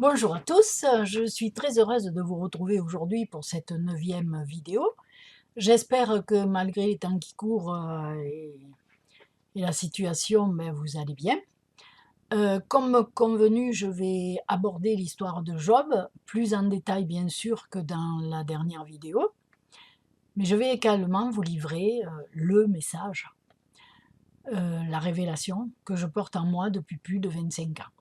Bonjour à tous, je suis très heureuse de vous retrouver aujourd'hui pour cette neuvième vidéo. J'espère que malgré les temps qui courent et la situation, vous allez bien. Comme convenu, je vais aborder l'histoire de Job, plus en détail bien sûr que dans la dernière vidéo, mais je vais également vous livrer le message, la révélation que je porte en moi depuis plus de 25 ans.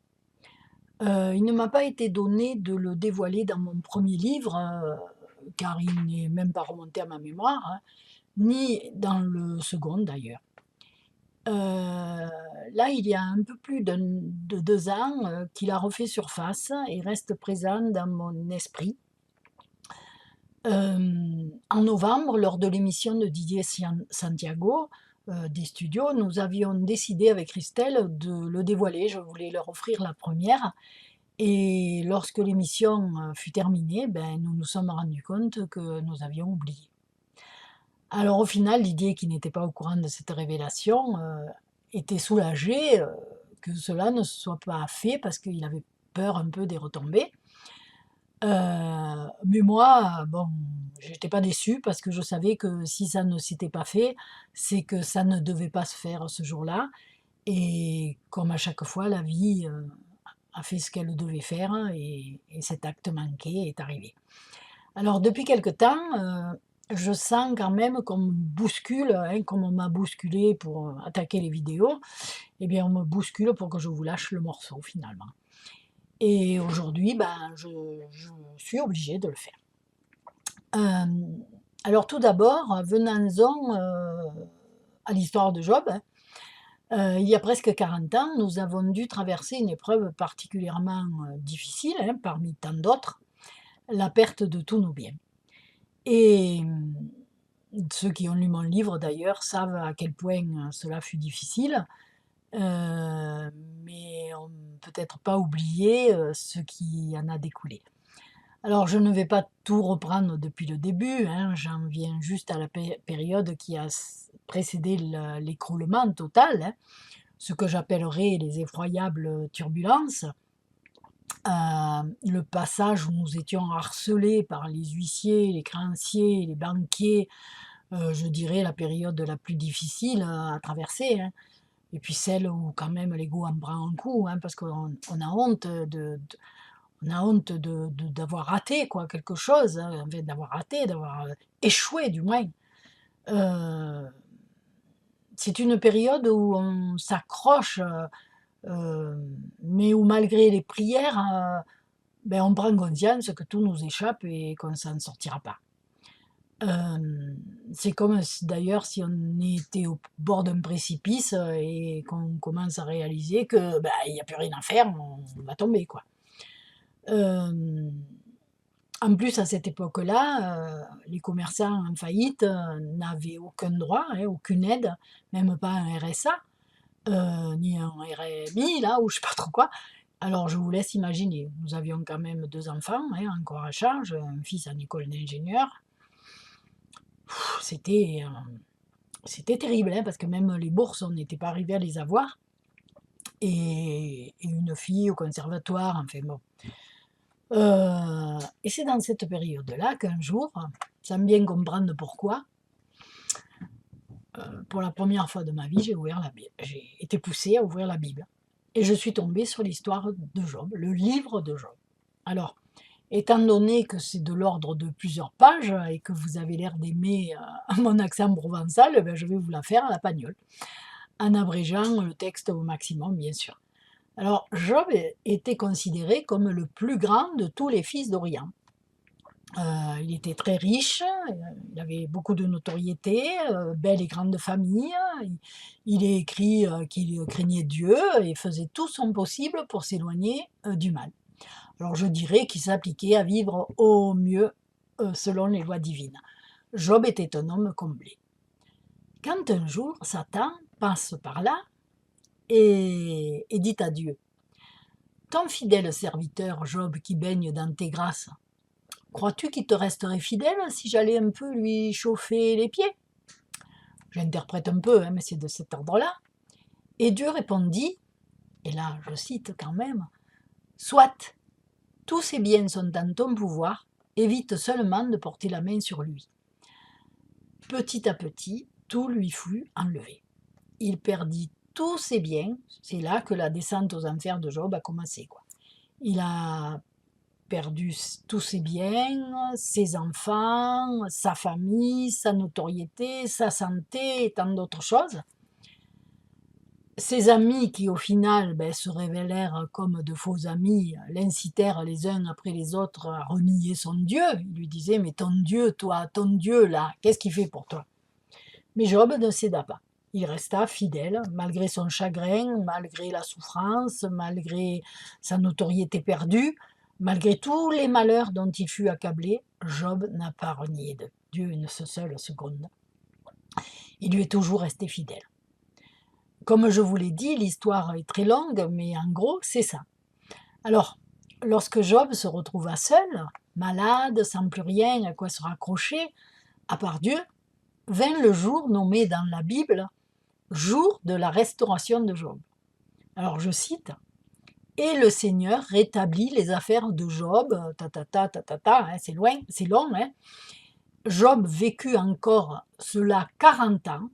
Il ne m'a pas été donné de le dévoiler dans mon premier livre, car il n'est même pas remonté à ma mémoire, hein, ni dans le second d'ailleurs. Là, il y a un peu plus de 2 ans, qu'il a refait surface et reste présent dans mon esprit. En novembre, lors de l'émission de Didier Santiago, des studios, nous avions décidé avec Christelle de le dévoiler. Je voulais leur offrir la première. Et lorsque l'émission, fut terminée, nous nous sommes rendus compte que nous avions oublié. Alors au final, Didier, qui n'était pas au courant de cette révélation, était soulagé, que cela ne se soit pas fait parce qu'il avait peur un peu des retombées. Mais moi, bon, j'étais pas déçue parce que je savais que si ça ne s'était pas fait, c'est que ça ne devait pas se faire ce jour-là et comme à chaque fois, la vie, a fait ce qu'elle devait faire et cet acte manqué est arrivé. Alors depuis quelque temps, je sens quand même qu'on me bouscule, hein, comme on m'a bousculé pour, attaquer les vidéos, eh bien on me bouscule pour que je vous lâche le morceau finalement. Et aujourd'hui, je suis obligée de le faire. Hem, alors tout d'abord, venons-en, à l'histoire de Job, hein. Il y a presque 40 ans, nous avons dû traverser une épreuve particulièrement, difficile, hein, parmi tant d'autres, la perte de tous nos biens. Et ceux qui ont lu mon livre d'ailleurs savent à quel point, cela fut difficile, mais ont peut-être pas oublié, ce qui en a découlé. Alors je ne vais pas tout reprendre depuis le début, hein, j'en viens juste à la période qui a précédé l'écroulement total, hein, ce que j'appellerais les effroyables turbulences. Le passage où nous étions harcelés par les huissiers, les créanciers, les banquiers, je dirais la période la plus difficile, à traverser, hein. Et puis celle où quand même l'ego en prend un coup, hein, parce qu'on a honte on a honte d'avoir raté quoi, quelque chose, hein, enfin d'avoir raté, d'avoir, échoué du moins. Heu, c'est une période où on s'accroche, mais où malgré les prières, on prend conscience que tout nous échappe et qu'on s'en sortira pas. C'est comme si d'ailleurs si on était au bord d'un précipice, et qu'on commence à réaliser que, il y a plus rien à faire, on va tomber quoi. Hem, En plus à cette époque-là, les commerçants en faillite, n'avaient aucun droit, hein, aucune aide, même pas un RSA, ni un RMI là ou je sais pas trop quoi. Alors je vous laisse imaginer. Nous avions quand même 2 enfants, hein, encore à charge, un fils en école d'ingénieur. C'était, c'était terrible, hein, parce que même les bourses, on n'était pas arrivé à les avoir et une fille au conservatoire, enfin bon. Et c'est dans cette période-là qu'un jour, sans bien comprendre pourquoi, pour la première fois de ma vie, j'ai ouvert la Bible. J'ai été poussée à ouvrir la Bible et je suis tombée sur l'histoire de Job, le livre de Job. Alors, étant donné que c'est de l'ordre de plusieurs pages et que vous avez l'air d'aimer, mon accent provençal, je vais vous la faire à la Pagnole, en abrégeant le texte au maximum, bien sûr. Alors, Job était considéré comme le plus grand de tous les fils d'Orient. Il était très riche, il avait beaucoup de notoriété, belle et grande famille. Il est écrit, qu'il craignait Dieu et faisait tout son possible pour s'éloigner, du mal. Alors je dirais qu'il s'appliquait à vivre au mieux, selon les lois divines. Job était un homme comblé. Quand un jour Satan passe par là et dit à Dieu: «Ton fidèle serviteur Job qui baigne dans tes grâces, crois-tu qu'il te resterait fidèle si j'allais un peu lui chauffer les pieds?» J'interprète un peu, hein, mais c'est de cet ordre-là. Et Dieu répondit, et là je cite quand même: «Soit, Tous ses biens sont en ton pouvoir, évite seulement de porter la main sur lui. Petit à petit, tout lui fut enlevé. Il perdit tous ses biens, c'est là que la descente aux enfers de Job a commencé, quoi. Il a perdu tous ses biens, ses enfants, sa famille, sa notoriété, sa santé et tant d'autres choses. Ses amis qui au final se révélèrent comme de faux amis, l'incitèrent les uns après les autres à renier son Dieu. Ils lui disaient: mais ton Dieu, toi, ton Dieu là, qu'est-ce qu'il fait pour toi? Mais Job ne céda pas. Il resta fidèle, malgré son chagrin, malgré la souffrance, malgré sa notoriété perdue, malgré tous les malheurs dont il fut accablé. Job n'a pas renié de Dieu une seule seconde. Il lui est toujours resté fidèle. Comme je vous l'ai dit, l'histoire est très longue, mais en gros, c'est ça. Alors, lorsque Job se retrouva seul, malade, sans plus rien à quoi se raccrocher, à part Dieu, vint le jour nommé dans la Bible « jour de la restauration de Job ». Alors je cite « Et le Seigneur rétablit les affaires de Job, c'est loin, c'est long, hein. Job vécut encore cela 40 ans,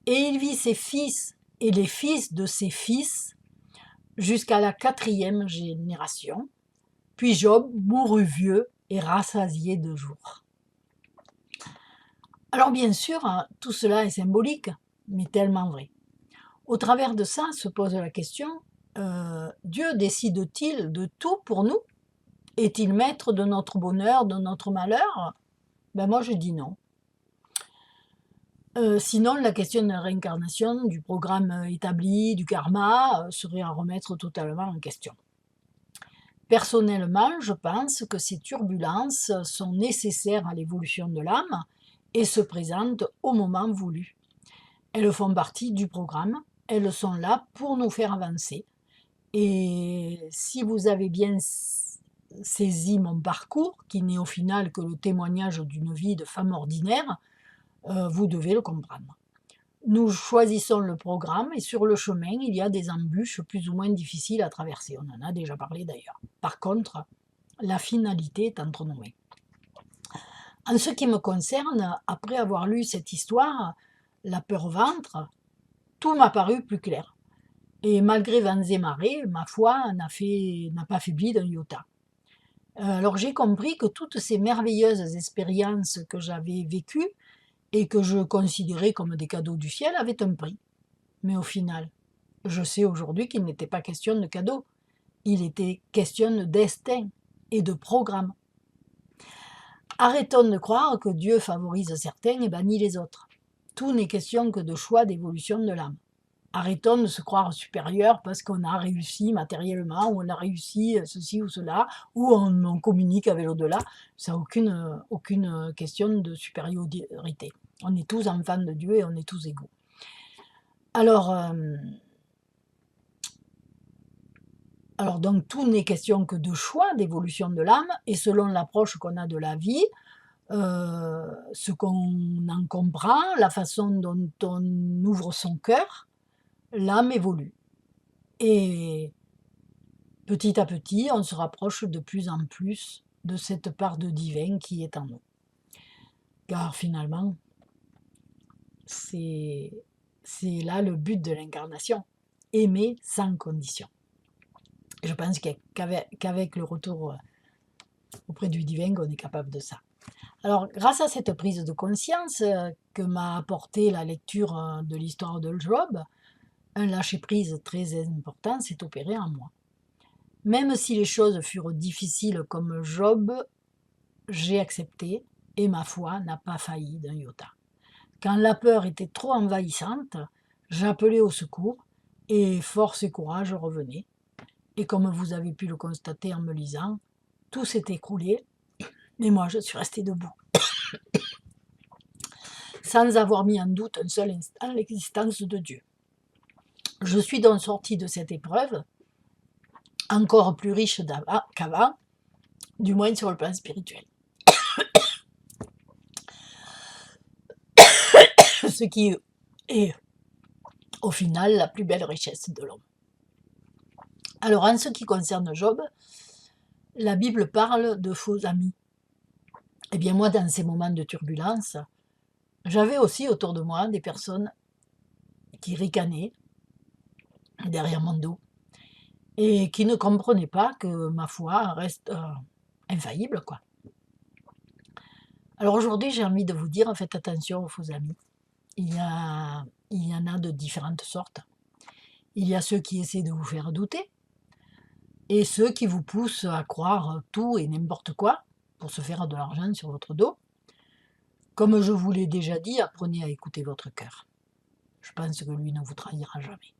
et il vit ses fils et les fils de ses fils jusqu'à la 4e génération. Puis Job mourut vieux et rassasié de jours. » Alors bien sûr, tout cela est symbolique, mais tellement vrai. Au travers de ça se pose la question, Dieu décide-t-il de tout pour nous? Est-il maître de notre bonheur, de notre malheur? Moi je dis non. Sinon, la question de la réincarnation, du programme établi, du karma, serait à remettre totalement en question. Personnellement, je pense que ces turbulences sont nécessaires à l'évolution de l'âme et se présentent au moment voulu. Elles font partie du programme, elles sont là pour nous faire avancer. Et si vous avez bien saisi mon parcours, qui n'est au final que le témoignage d'une vie de femme ordinaire, vous devez le comprendre. Nous choisissons le programme et sur le chemin, il y a des embûches plus ou moins difficiles à traverser. On en a déjà parlé d'ailleurs. Par contre, la finalité est entre nos mains. En ce qui me concerne, après avoir lu cette histoire, la peur au ventre, tout m'a paru plus clair. Et malgré vents et marées, ma foi n'a pas faibli d'un iota. Alors j'ai compris que toutes ces merveilleuses expériences que j'avais vécues et que je considérais comme des cadeaux du ciel avaient un prix. Mais au final, je sais aujourd'hui qu'il n'était pas question de cadeaux, il était question de destin et de programme. Arrêtons de croire que Dieu favorise certains et bannit les autres. Tout n'est question que de choix d'évolution de l'âme. Arrêtons de se croire supérieur parce qu'on a réussi matériellement, ou on a réussi ceci ou cela, ou on communique avec l'au-delà. Ça n'a aucune question de supériorité. On est tous enfants de Dieu et on est tous égaux. Alors donc tout n'est question que de choix d'évolution de l'âme, et selon l'approche qu'on a de la vie, ce qu'on en comprend, la façon dont on ouvre son cœur, l'âme évolue. Et petit à petit, on se rapproche de plus en plus de cette part de divin qui est en nous. Car finalement, c'est là le but de l'incarnation, aimer sans condition. Je pense qu'avec le retour auprès du divin, on est capable de ça. Alors, grâce à cette prise de conscience que m'a apporté la lecture de l'histoire de Job, un lâcher-prise très important s'est opéré en moi. Même si les choses furent difficiles comme Job, j'ai accepté et ma foi n'a pas failli d'un iota. Quand la peur était trop envahissante, j'appelais au secours et force et courage revenaient. Et comme vous avez pu le constater en me lisant, tout s'est écroulé, mais moi je suis restée debout. Sans avoir mis en doute un seul instant l'existence de Dieu. Je suis donc sortie de cette épreuve encore plus riche qu'avant, du moins sur le plan spirituel. Ce qui est au final la plus belle richesse de l'homme. Alors en ce qui concerne Job, La Bible parle de faux amis. Eh bien moi, dans ces moments de turbulence, j'avais aussi autour de moi des personnes qui ricanaient derrière mon dos et qui ne comprenaient pas que ma foi reste, infaillible, quoi. Alors aujourd'hui, j'ai envie de vous dire, faites attention aux faux amis. Il y en a de différentes sortes. Il y a ceux qui essaient de vous faire douter et ceux qui vous poussent à croire tout et n'importe quoi pour se faire de l'argent sur votre dos. Comme je vous l'ai déjà dit, apprenez à écouter votre cœur. Je pense que lui ne vous trahira jamais.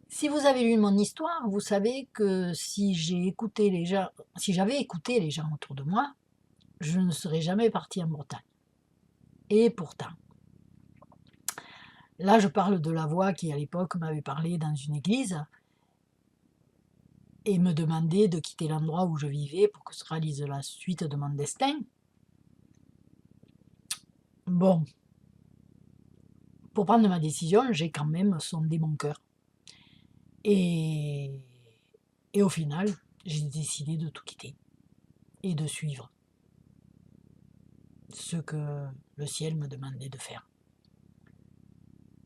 Si vous avez lu mon histoire, vous savez que si j'avais écouté les gens autour de moi, je ne serais jamais partie en Bretagne. Et pourtant, là je parle de la voix qui à l'époque m'avait parlé dans une église et me demandait de quitter l'endroit où je vivais pour que se réalise la suite de mon destin. Bon, pour prendre ma décision, j'ai quand même sondé mon cœur. Et, et au final, j'ai décidé de tout quitter et de suivre ce que le ciel me demandait de faire.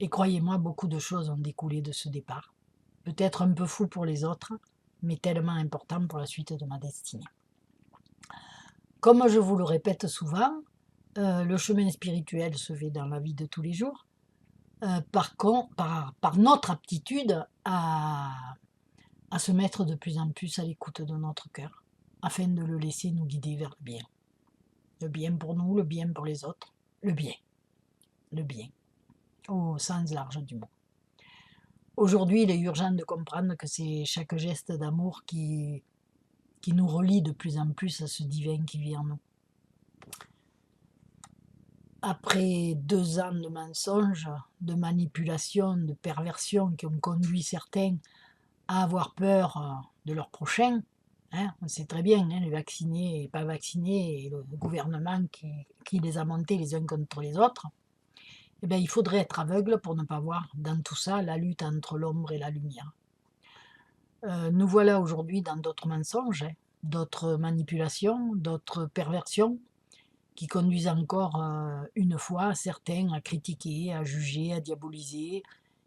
Et croyez-moi, beaucoup de choses ont découlé de ce départ. Peut-être un peu fou pour les autres, mais tellement important pour la suite de ma destinée. Comme je vous le répète souvent, le chemin spirituel se fait dans la vie de tous les jours, par notre aptitude à se mettre de plus en plus à l'écoute de notre cœur, afin de le laisser nous guider vers le bien. Le bien pour nous, le bien pour les autres, le bien, au sens large du mot. Aujourd'hui, il est urgent de comprendre que c'est chaque geste d'amour qui nous relie de plus en plus à ce divin qui vit en nous. Après 2 ans de mensonges, de manipulations, de perversions qui ont conduit certains à avoir peur de leur prochain, hein, on sait très bien, hein, les vaccinés et pas vaccinés, et le gouvernement qui les a montés les uns contre les autres, eh bien, il faudrait être aveugle pour ne pas voir dans tout ça la lutte entre l'ombre et la lumière. Nous voilà aujourd'hui dans d'autres mensonges, hein, d'autres manipulations, d'autres perversions qui conduisent encore une fois certains à critiquer, à juger, à diaboliser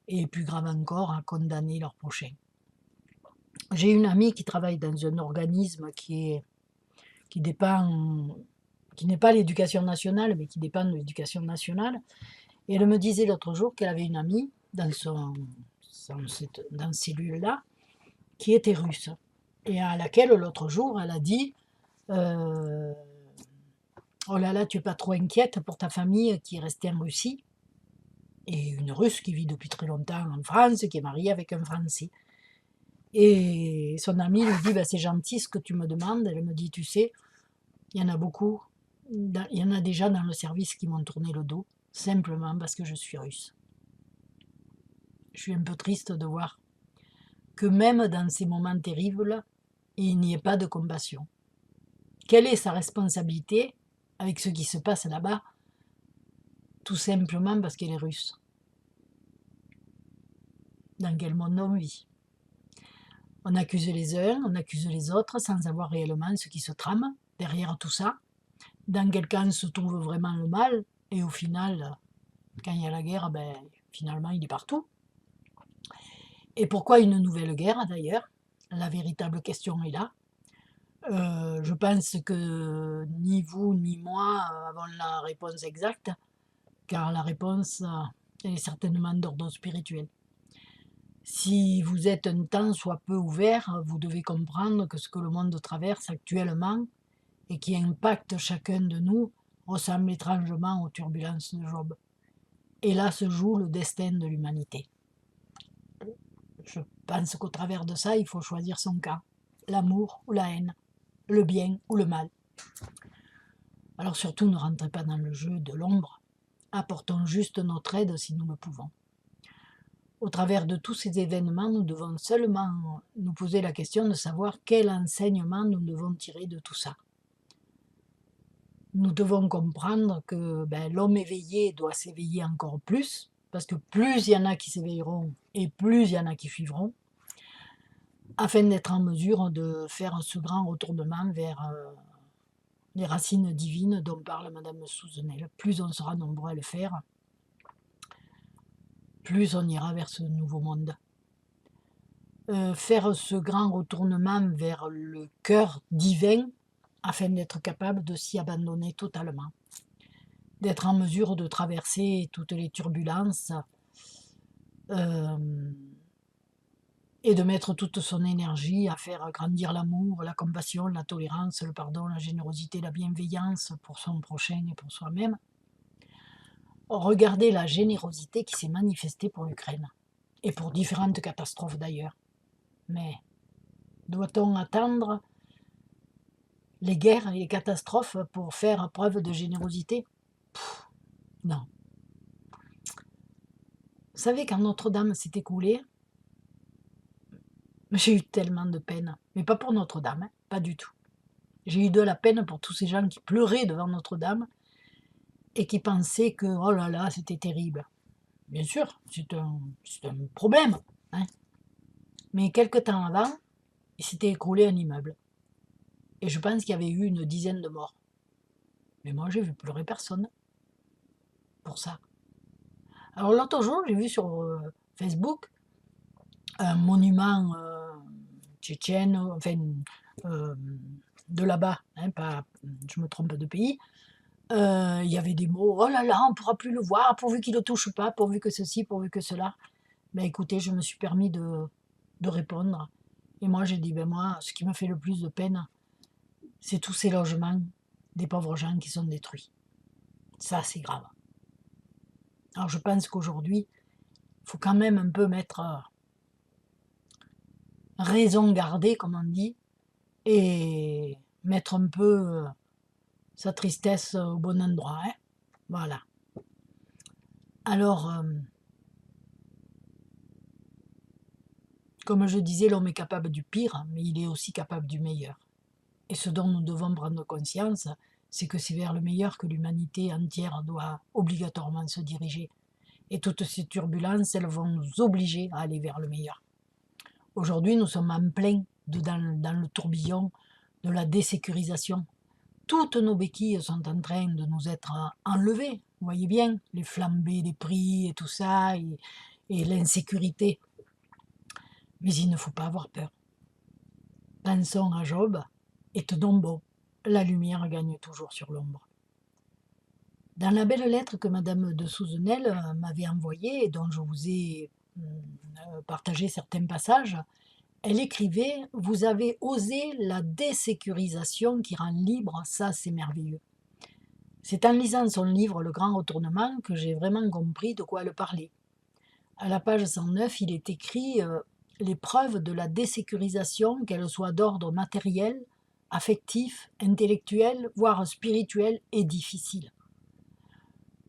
et plus grave encore à condamner leur prochain. J'ai une amie qui travaille dans un organisme qui dépend, qui n'est pas l'éducation nationale, mais qui dépend de l'éducation nationale. Et elle me disait l'autre jour qu'elle avait une amie dans cette cellule-là qui était russe. Et à laquelle l'autre jour, elle a dit oh là là, tu n'es pas trop inquiète pour ta famille qui est restée en Russie. Et une Russe qui vit depuis très longtemps en France, qui est mariée avec un Français. Et son amie lui dit, bah, c'est gentil ce que tu me demandes. Elle me dit, tu sais, il y en a beaucoup, il y en a déjà dans le service qui m'ont tourné le dos, simplement parce que je suis russe. Je suis un peu triste de voir que même dans ces moments terribles, il n'y ait pas de compassion. Quelle est sa responsabilité avec ce qui se passe là-bas? Tout simplement parce qu'elle est russe. Dans quel monde on vit? On accuse les uns, on accuse les autres sans savoir réellement ce qui se trame derrière tout ça. Dans quel camp se trouve vraiment le mal? Et au final, quand il y a la guerre, ben, finalement, il est partout. Et pourquoi une nouvelle guerre d'ailleurs? La véritable question est là. Je pense que ni vous ni moi avons la réponse exacte, car la réponse elle est certainement d'ordre spirituel. Si vous êtes un tant soit peu ouvert, vous devez comprendre que ce que le monde traverse actuellement et qui impacte chacun de nous ressemble étrangement aux turbulences de Job. Et là se joue le destin de l'humanité. Je pense qu'au travers de ça, il faut choisir son camp, l'amour ou la haine, le bien ou le mal. Alors surtout, ne rentrez pas dans le jeu de l'ombre, apportons juste notre aide si nous le pouvons. Au travers de tous ces événements, nous devons seulement nous poser la question de savoir quel enseignement nous devons tirer de tout ça. Nous devons comprendre que l'homme éveillé doit s'éveiller encore plus, parce que plus il y en a qui s'éveilleront et plus il y en a qui suivront. afin d'être en mesure de faire ce grand retournement vers les racines divines dont parle Madame Souzenel. Plus on sera nombreux à le faire, plus on ira vers ce nouveau monde. Faire ce grand retournement vers le cœur divin afin d'être capable de s'y abandonner totalement, d'être en mesure de traverser toutes les turbulences et de mettre toute son énergie à faire grandir l'amour, la compassion, la tolérance, le pardon, la générosité, la bienveillance pour son prochain et pour soi-même. Regardez la générosité qui s'est manifestée pour l'Ukraine et pour différentes catastrophes d'ailleurs. Mais doit-on attendre les guerres et les catastrophes pour faire preuve de générosité? Non. Vous savez, quand Notre-Dame s'est écoulée, j'ai eu tellement de peine. Mais pas pour Notre-Dame, hein, pas du tout. J'ai eu de la peine pour tous ces gens qui pleuraient devant Notre-Dame et qui pensaient que, oh là là, c'était terrible. Bien sûr, c'est un problème. Hein. Mais quelque temps avant, il s'était écroulé un immeuble. Et je pense qu'il y avait eu une dizaine de morts. Mais moi, j'ai vu pleurer personne pour ça. Alors l'autre jour, j'ai vu sur Facebook un monument tchétchène, enfin de là-bas, hein, pas, je me trompe de pays. Il y avait des mots, oh là là, on ne pourra plus le voir, pourvu qu'il ne le touche pas, pourvu que ceci, pourvu que cela. Ben écoutez, je me suis permis de répondre. Et moi, j'ai dit, ben moi, ce qui me fait le plus de peine, c'est tous ces logements des pauvres gens qui sont détruits. Ça, c'est grave. Alors je pense qu'aujourd'hui, il faut quand même un peu mettre raison garder, comme on dit, et mettre un peu sa tristesse au bon endroit. Hein. Voilà. Alors, comme je disais, l'homme est capable du pire, mais il est aussi capable du meilleur. Et ce dont nous devons prendre conscience, c'est que c'est vers le meilleur que l'humanité entière doit obligatoirement se diriger. Et toutes ces turbulences, elles vont nous obliger à aller vers le meilleur. Aujourd'hui, nous sommes en plein dans le tourbillon de la désécurisation. Toutes nos béquilles sont en train de nous être enlevées. Vous voyez bien, les flambées des prix et tout ça, et l'insécurité. Mais il ne faut pas avoir peur. Pensons à Job et tenons bon. La lumière gagne toujours sur l'ombre. Dans la belle lettre que Madame de Souzenel m'avait envoyée et dont je vous ai partagé certains passages, elle écrivait « Vous avez osé la désécurisation qui rend libre, ça c'est merveilleux ». C'est en lisant son livre Le Grand Retournement que j'ai vraiment compris de quoi elle parlait. À la page 109, il est écrit les preuves de la désécurisation, qu'elles soient d'ordre matériel, affectif, intellectuel, voire spirituel, est difficile.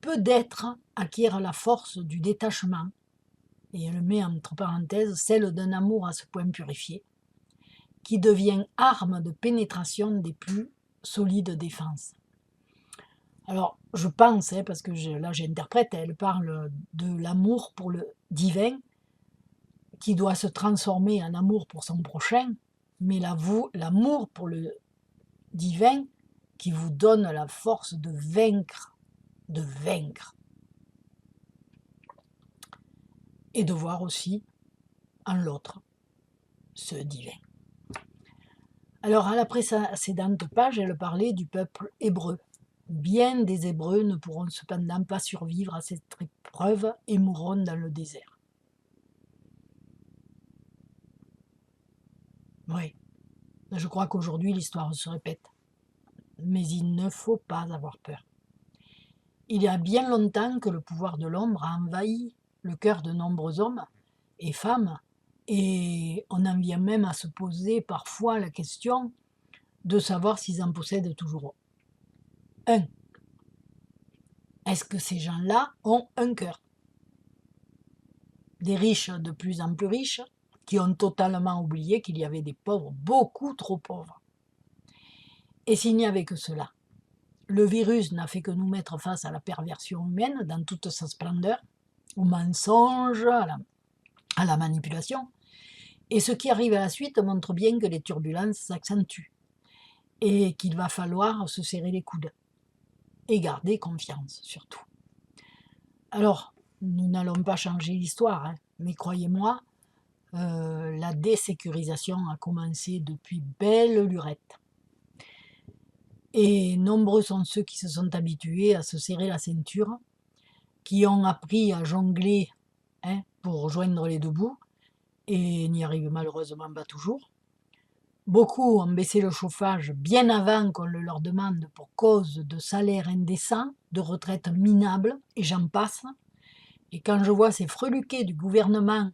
Peu d'êtres acquièrent la force du détachement, et elle met entre parenthèses celle d'un amour à ce point purifié, qui devient arme de pénétration des plus solides défenses. Alors, je pense, hein, parce que là j'interprète, elle parle de l'amour pour le divin, qui doit se transformer en amour pour son prochain, mais l'amour pour le divin qui vous donne la force de vaincre, et de voir aussi en l'autre ce divin. Alors, à la précédente page, elle parlait du peuple hébreu. Bien des Hébreux ne pourront cependant pas survivre à cette épreuve et mourront dans le désert. Oui, je crois qu'aujourd'hui l'histoire se répète. Mais il ne faut pas avoir peur. Il y a bien longtemps que le pouvoir de l'ombre a envahi le cœur de nombreux hommes et femmes, et on en vient même à se poser parfois la question de savoir s'ils en possèdent toujours un. Est-ce que ces gens-là ont un cœur? Des riches de plus en plus riches qui ont totalement oublié qu'il y avait des pauvres beaucoup trop pauvres. Et s'il n'y avait que cela, le virus n'a fait que nous mettre face à la perversion humaine dans toute sa splendeur, au mensonge, à la manipulation, Et ce qui arrive à la suite montre bien que les turbulences s'accentuent et qu'il va falloir se serrer les coudes et garder confiance surtout. Alors, nous n'allons pas changer l'histoire, hein, mais croyez-moi, la désécurisation a commencé depuis belle lurette. Et nombreux sont ceux qui se sont habitués à se serrer la ceinture, qui ont appris à jongler, hein, pour joindre les deux bouts, et n'y arrivent malheureusement pas toujours. Beaucoup ont baissé le chauffage bien avant qu'on le leur demande pour cause de salaires indécents, de retraites minables, et j'en passe. Et quand je vois ces freluquets du gouvernement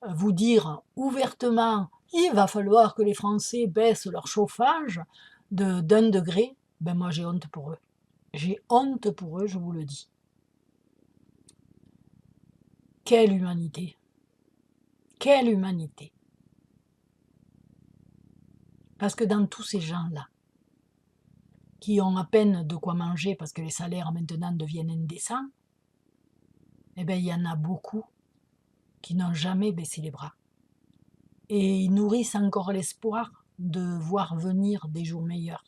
vous dire ouvertement « il va falloir que les Français baissent leur chauffage d'1 degré », ben moi j'ai honte pour eux. J'ai honte pour eux, je vous le dis. Quelle humanité! Quelle humanité! Parce que dans tous ces gens-là, qui ont à peine de quoi manger parce que les salaires maintenant deviennent indécents, eh bien il y en a beaucoup qui n'ont jamais baissé les bras. Et ils nourrissent encore l'espoir de voir venir des jours meilleurs.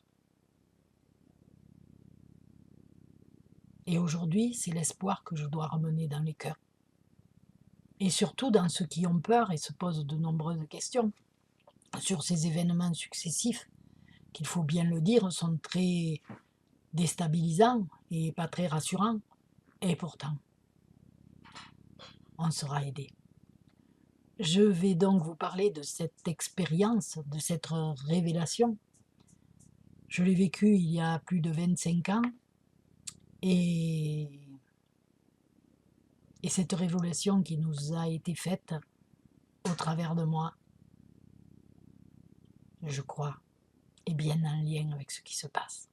Et aujourd'hui, c'est l'espoir que je dois ramener dans les cœurs. Et surtout dans ceux qui ont peur et se posent de nombreuses questions sur ces événements successifs, qu'il faut bien le dire, sont très déstabilisants et pas très rassurants. Et pourtant, on sera aidé. Je vais donc vous parler de cette expérience, de cette révélation. Je l'ai vécue il y a plus de 25 ans et cette révélation qui nous a été faite au travers de moi, je crois, est bien en lien avec ce qui se passe.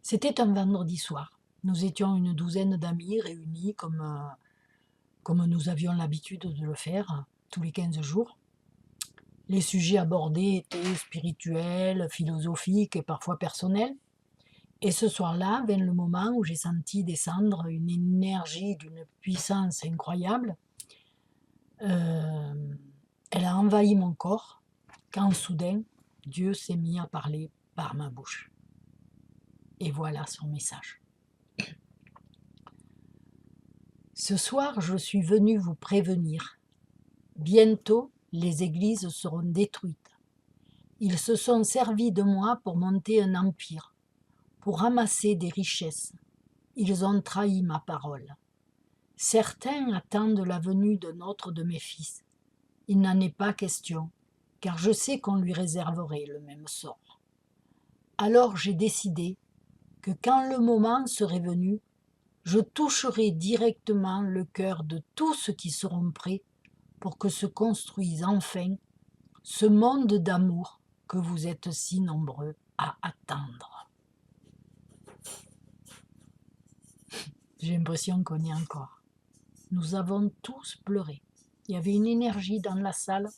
C'était un vendredi soir. Nous étions une douzaine d'amis réunis comme nous avions l'habitude de le faire tous les 15 jours. Les sujets abordés étaient spirituels, philosophiques et parfois personnels. Et ce soir-là vint le moment où j'ai senti descendre une énergie d'une puissance incroyable. Elle a envahi mon corps quand soudain, Dieu s'est mis à parler par ma bouche. Et voilà son message. Ce soir, je suis venu vous prévenir. Bientôt, les églises seront détruites. Ils se sont servis de moi pour monter un empire, pour ramasser des richesses. Ils ont trahi ma parole. Certains attendent la venue d'un autre de mes fils. Il n'en est pas question, car je sais qu'on lui réserverait le même sort. Alors j'ai décidé que quand le moment serait venu, je toucherai directement le cœur de tous ceux qui seront prêts pour que se construise enfin ce monde d'amour que vous êtes si nombreux à attendre. J'ai l'impression qu'on y est encore. Nous avons tous pleuré. Il y avait une énergie dans la salle.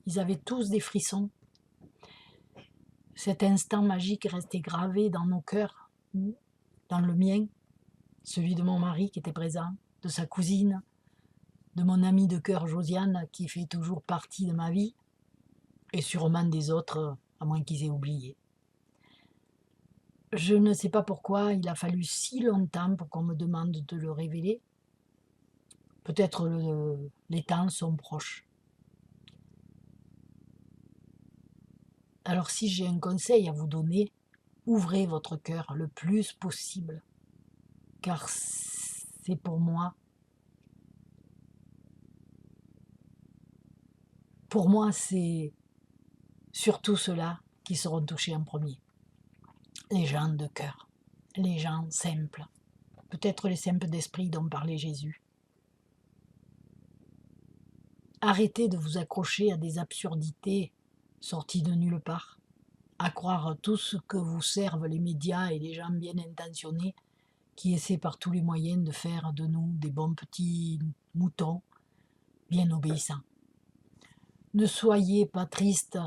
Ils avaient tous des frissons. Cet instant magique est resté gravé dans nos cœurs, dans le mien, celui de mon mari qui était présent, de sa cousine, de mon amie de cœur Josiane qui fait toujours partie de ma vie, et sûrement des autres, à moins qu'ils aient oublié. Je ne sais pas pourquoi il a fallu si longtemps pour qu'on me demande de le révéler. Peut-être les temps sont proches. Alors si j'ai un conseil à vous donner, ouvrez votre cœur le plus possible, car c'est pour moi. Pour moi, c'est surtout ceux-là qui seront touchés en premier. Les gens de cœur, les gens simples, peut-être les simples d'esprit dont parlait Jésus. Arrêtez de vous accrocher à des absurdités sorties de nulle part, à croire tout ce que vous servent les médias et les gens bien intentionnés qui essaient par tous les moyens de faire de nous des bons petits moutons bien obéissants. Ne soyez pas tristes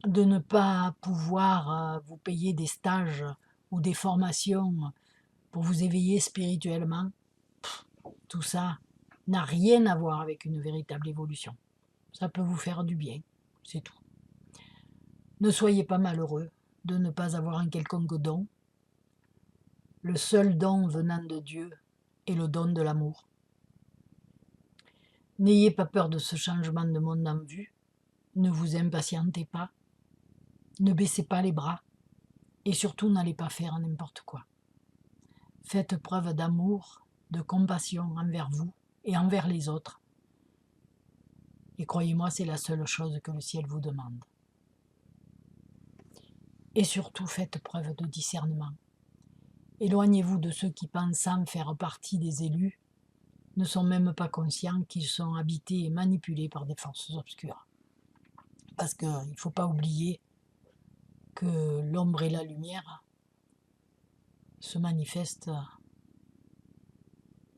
de ne pas pouvoir vous payer des stages ou des formations pour vous éveiller spirituellement. Tout ça, n'a rien à voir avec une véritable évolution. Ça peut vous faire du bien, c'est tout. Ne soyez pas malheureux de ne pas avoir un quelconque don. Le seul don venant de Dieu est le don de l'amour. N'ayez pas peur de ce changement de monde en vue. Ne vous impatientez pas. Ne baissez pas les bras. Et surtout, n'allez pas faire n'importe quoi. Faites preuve d'amour, de compassion envers vous et envers les autres. Et croyez-moi, c'est la seule chose que le ciel vous demande. Et surtout, faites preuve de discernement. Éloignez-vous de ceux qui, pensant faire partie des élus, ne sont même pas conscients qu'ils sont habités et manipulés par des forces obscures. Parce qu'il ne faut pas oublier que l'ombre et la lumière se manifestent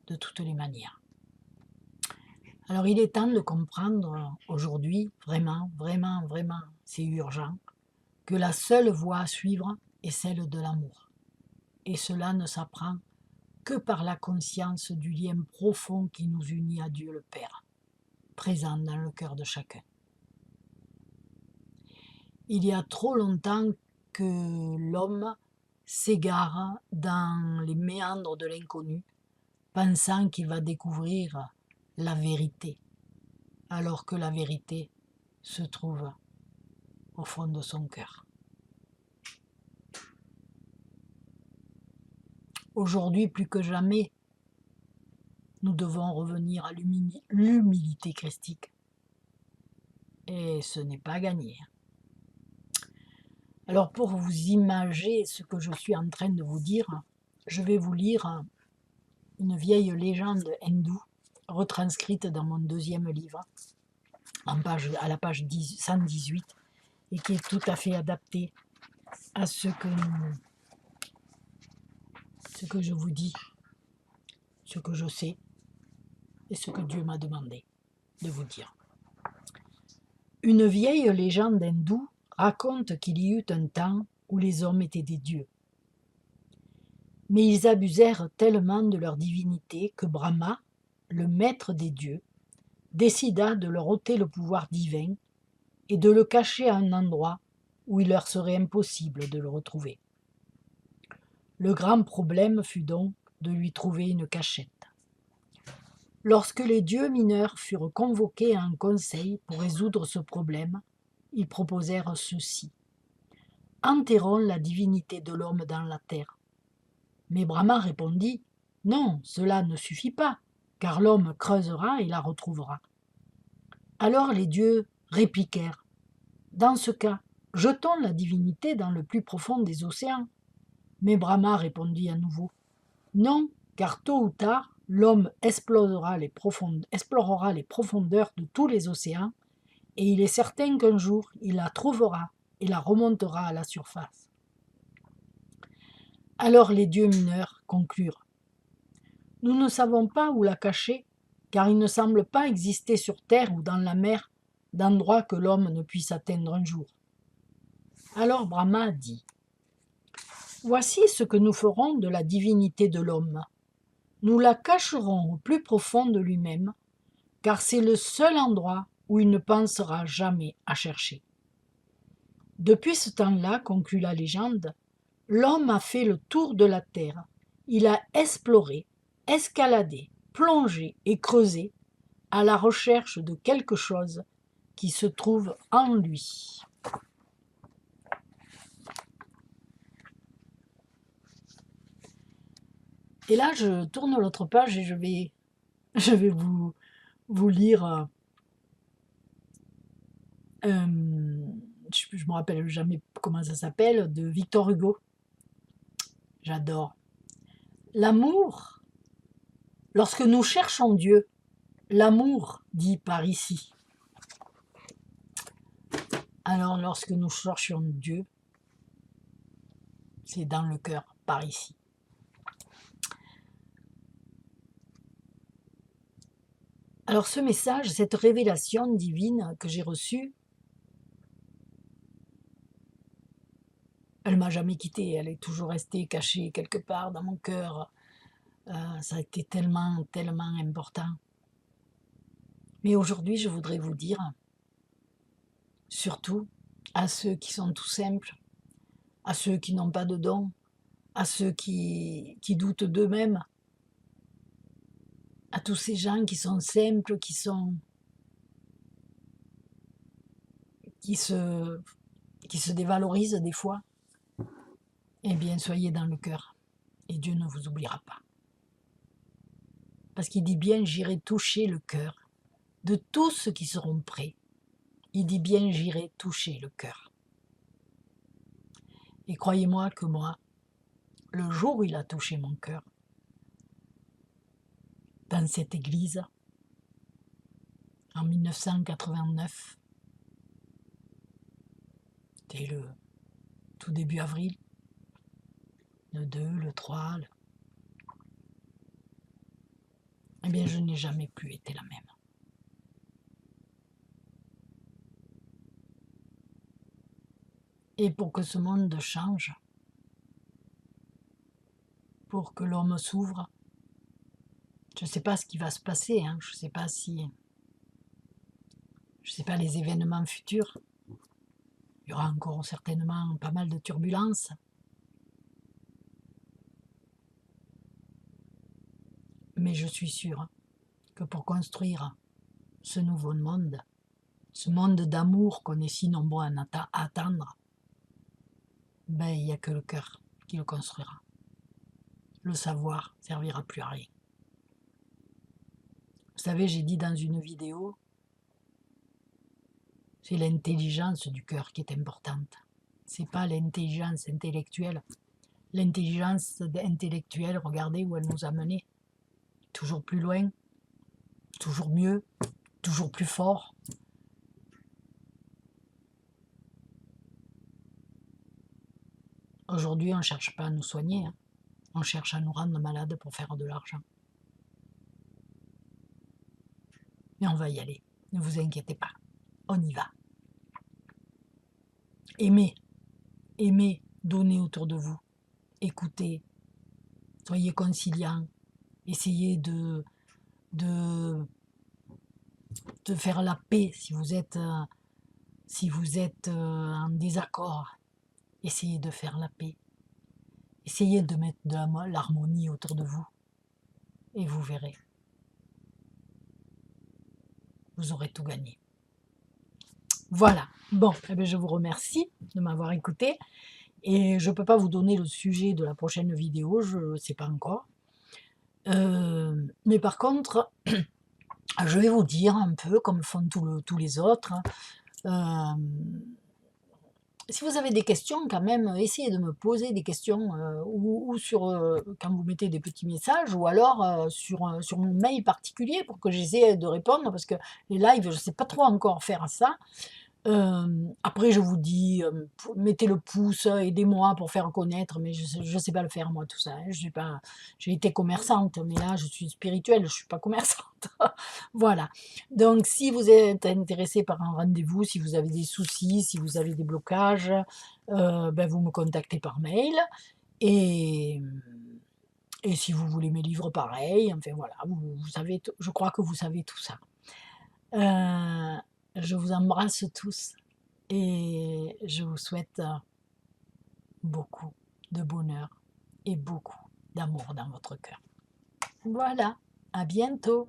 de toutes les manières. Alors il est temps de comprendre aujourd'hui, vraiment, vraiment, vraiment, c'est urgent, que la seule voie à suivre est celle de l'amour. Et cela ne s'apprend que par la conscience du lien profond qui nous unit à Dieu le Père, présent dans le cœur de chacun. Il y a trop longtemps que l'homme s'égare dans les méandres de l'inconnu, pensant qu'il va découvrir la vérité, alors que la vérité se trouve au fond de son cœur. Aujourd'hui, plus que jamais, nous devons revenir à l'humilité christique. Et ce n'est pas gagné. Alors pour vous imager ce que je suis en train de vous dire, je vais vous lire une vieille légende hindoue retranscrite dans mon deuxième livre, à la page 118, et qui est tout à fait adaptée à ce que je vous dis, ce que je sais et ce que Dieu m'a demandé de vous dire. Une vieille légende hindoue raconte qu'il y eut un temps où les hommes étaient des dieux. Mais ils abusèrent tellement de leur divinité que Brahma, le maître des dieux, décida de leur ôter le pouvoir divin et de le cacher à un endroit où il leur serait impossible de le retrouver. Le grand problème fut donc de lui trouver une cachette. Lorsque les dieux mineurs furent convoqués à un conseil pour résoudre ce problème, ils proposèrent ceci: « Enterrons la divinité de l'homme dans la terre. » Mais Brahma répondit: « Non, cela ne suffit pas, car l'homme creusera et la retrouvera. » Alors les dieux répliquèrent: « Dans ce cas, jetons la divinité dans le plus profond des océans. » Mais Brahma répondit à nouveau: « Non, car tôt ou tard, l'homme explorera les profondeurs de tous les océans, et il est certain qu'un jour, il la trouvera et la remontera à la surface. » Alors les dieux mineurs conclurent: « Nous ne savons pas où la cacher, car il ne semble pas exister sur terre ou dans la mer d'endroit que l'homme ne puisse atteindre un jour. » Alors Brahma dit: « Voici ce que nous ferons de la divinité de l'homme. Nous la cacherons au plus profond de lui-même, car c'est le seul endroit où il ne pensera jamais à chercher. » Depuis ce temps-là, conclut la légende, l'homme a fait le tour de la terre. Il a exploré, escaladé, plongé et creusé à la recherche de quelque chose qui se trouve en lui. Et là, je tourne l'autre page et je vais vous lire. Je ne me rappelle jamais comment ça s'appelle, de Victor Hugo. J'adore. L'amour, lorsque nous cherchons Dieu, l'amour dit par ici. Alors lorsque nous cherchons Dieu, c'est dans le cœur, par ici. Alors ce message, cette révélation divine que j'ai reçue, elle ne m'a jamais quittée, elle est toujours restée cachée quelque part dans mon cœur. Ça a été tellement, tellement important. Mais aujourd'hui, je voudrais vous dire, surtout à ceux qui sont tout simples, à ceux qui n'ont pas de dons, à ceux qui doutent d'eux-mêmes, à tous ces gens qui sont simples, qui se, qui se dévalorisent des fois, eh bien, soyez dans le cœur et Dieu ne vous oubliera pas. Parce qu'il dit bien, j'irai toucher le cœur de tous ceux qui seront prêts. Il dit bien, j'irai toucher le cœur. Et croyez-moi que moi, le jour où il a touché mon cœur, dans cette église, en 1989, c'était le tout début avril, le 2, le 3, eh bien je n'ai jamais plus été la même. Et pour que ce monde change, pour que l'homme s'ouvre, je ne sais pas ce qui va se passer, hein, je ne sais pas les événements futurs, il y aura encore certainement pas mal de turbulences, mais je suis sûre que pour construire ce nouveau monde, ce monde d'amour qu'on est si nombreux à attendre, ben, il n'y a que le cœur qui le construira. Le savoir servira plus à rien. Vous savez, j'ai dit dans une vidéo, c'est l'intelligence du cœur qui est importante. C'est pas l'intelligence intellectuelle. L'intelligence intellectuelle, regardez où elle nous a menés. Toujours plus loin, toujours mieux, toujours plus fort. Aujourd'hui, on ne cherche pas à nous soigner, hein. On cherche à nous rendre malades pour faire de l'argent. Mais on va y aller, ne vous inquiétez pas, on y va. Aimez, aimez, donnez autour de vous, écoutez, soyez conciliants, essayez de, de faire la paix si vous êtes en désaccord. Essayez de faire la paix. Essayez de mettre de l'harmonie autour de vous et vous verrez. Vous aurez tout gagné. Voilà. Bon, eh bien, je vous remercie de m'avoir écouté. Et je ne peux pas vous donner le sujet de la prochaine vidéo, je ne sais pas encore. Mais par contre, je vais vous dire un peu, comme font tous les autres, si vous avez des questions, quand même, essayez de me poser des questions ou quand vous mettez des petits messages, ou alors sur mon mail particulier pour que j'essaie de répondre, parce que les lives, je ne sais pas trop encore faire ça. Après, je vous dis, mettez le pouce, aidez-moi pour faire connaître, mais je sais pas le faire moi tout ça, hein. J'ai été commerçante, mais là je suis spirituelle, je suis pas commerçante. Voilà. Donc si vous êtes intéressé par un rendez-vous, si vous avez des soucis, si vous avez des blocages, ben vous me contactez par mail et et si vous voulez mes livres, pareil, enfin voilà, vous savez je crois que vous savez tout ça. Heu, je vous embrasse tous et je vous souhaite beaucoup de bonheur et beaucoup d'amour dans votre cœur. Voilà, à bientôt.